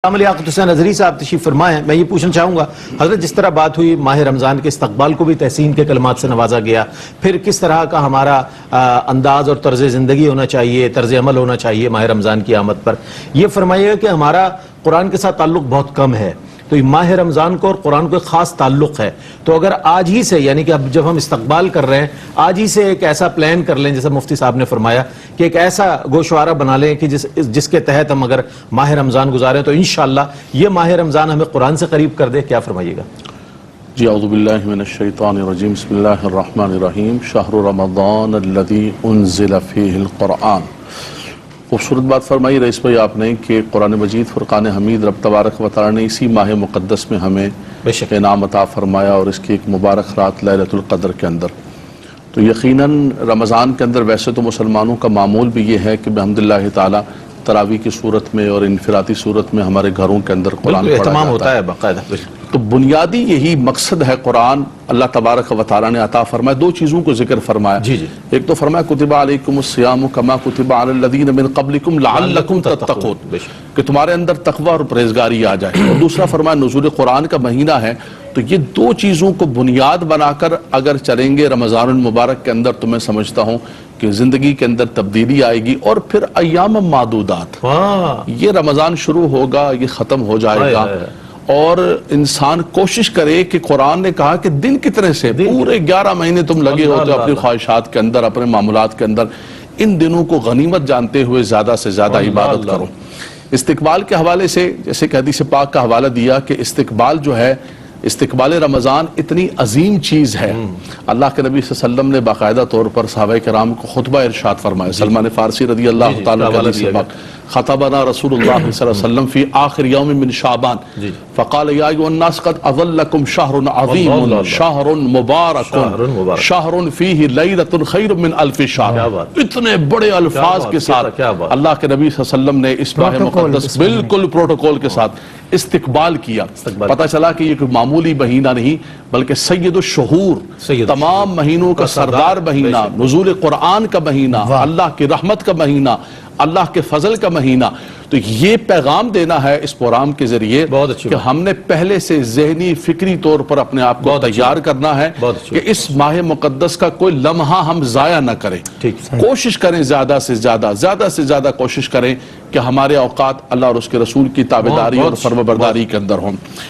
لیاقت حسین ازہری صاحب تشریف فرمائے ہیں. میں یہ پوچھنا چاہوں گا حضرت، جس طرح بات ہوئی ماہ رمضان کے استقبال کو بھی تحسین کے کلمات سے نوازا گیا، پھر کس طرح کا ہمارا انداز اور طرز زندگی ہونا چاہیے، طرز عمل ہونا چاہیے ماہ رمضان کی آمد پر، یہ فرمائیے گا کہ ہمارا قرآن کے ساتھ تعلق بہت کم ہے، تو یہ ماہ رمضان کو اور قرآن کو ایک خاص تعلق ہے. تو اگر آج ہی سے، یعنی کہ اب جب ہم استقبال کر رہے ہیں، آج ہی سے ایک ایسا پلان کر لیں جیسا مفتی صاحب نے فرمایا کہ ایک ایسا گوشوارہ بنا لیں کہ جس کے تحت ہم اگر ماہ رمضان گزاریں تو انشاءاللہ یہ ماہ رمضان ہمیں قرآن سے قریب کر دے. کیا فرمائیے گا؟ جی اعوذ باللہ من الشیطان الرجیم، بسم اللہ الرحمن الرحیم. شہر رمضان الذی انزل فیہ القرآن. خوبصورت بات فرمائی رئیس بھائی آپ نے کہ قرآن مجید فرقان حمید رب تبارک و تعالی نے اسی ماہ مقدس میں ہمیں انعام عطا فرمایا، اور اس کی ایک مبارک رات لیلۃ القدر کے اندر. تو یقیناً رمضان کے اندر ویسے تو مسلمانوں کا معمول بھی یہ ہے کہ بحمداللہ تعالی تراویح کی صورت میں اور انفرادی صورت میں ہمارے گھروں کے اندر قرآن پڑھا اہتمام جاتا ہوتا ہے باقاعدہ. تو بنیادی یہی مقصد ہے. قرآن اللہ تبارک و تعالی نے عطا فرمایا، دو چیزوں کو ذکر فرمایا. ایک تو فرمایا کتب علیکم الصیام کما کتب علی الذین من قبلکم لعلکم تتقون، کہ تمہارے اندر تقوی اور پرہیزگاری آ جائے. اور دوسرا فرمایا نزول قرآن کا مہینہ ہے. تو یہ دو چیزوں کو بنیاد بنا کر اگر چلیں گے رمضان المبارک کے اندر، تو میں سمجھتا ہوں کہ زندگی کے اندر تبدیلی آئے گی. اور پھر ایام معدودات، یہ رمضان شروع ہوگا، یہ ختم ہو جائے گا، اور انسان کوشش کرے کہ قرآن نے کہا کہ دن کتنے سے، پورے 11 مہینے تم لگے ہوتے اپنی خواہشات کے اندر، اپنے معاملات کے اندر، ان دنوں کو غنیمت جانتے ہوئے زیادہ سے زیادہ عبادت کرو. استقبال کے حوالے سے جیسے کہ حدیث پاک کا حوالہ دیا کہ استقبال جو ہے، استقبال رمضان اتنی عظیم چیز ہے. اللہ کے نبی صلی اللہ علیہ وسلم نے باقاعدہ طور پر صحابہ کرام کو خطبہ ارشاد فرمایا. سلمان فارسی رضی اللہ تعالیٰ عنہ خطبنا رسول اللہ صلی اللہ علیہ وسلم فی آخر یوم من شعبان فقال یا ایھا الناس قد اظلکم شہر عظیم شہر مبارک شہر فیہ لیلۃ خیر من الف شہر. اتنے بڑے الفاظ کے ساتھ اللہ کے نبی صلی اللہ علیہ وسلم نے اس ماہ مقدس بالکل پروٹوکول کے ساتھ استقبال کیا. پتہ چلا کہ یہ کوئی معمولی مہینہ نہیں بلکہ سید الشہور، تمام مہینوں کا سردار مہینہ، نزول قرآن کا مہینہ، اللہ کی رحمت کا مہینہ، اللہ کے فضل کا مہینہ. تو یہ پیغام دینا ہے اس پروگرام کے ذریعے کہ ہم نے پہلے سے ذہنی فکری طور پر اپنے آپ کو تیار کرنا ہے کہ اس ماہ مقدس کا کوئی لمحہ ہم ضائع نہ کریں. کوشش کریں زیادہ سے زیادہ کوشش کریں کہ ہمارے اوقات اللہ اور اس کے رسول کی تابعداری اور فرمانبرداری کے اندر ہوں.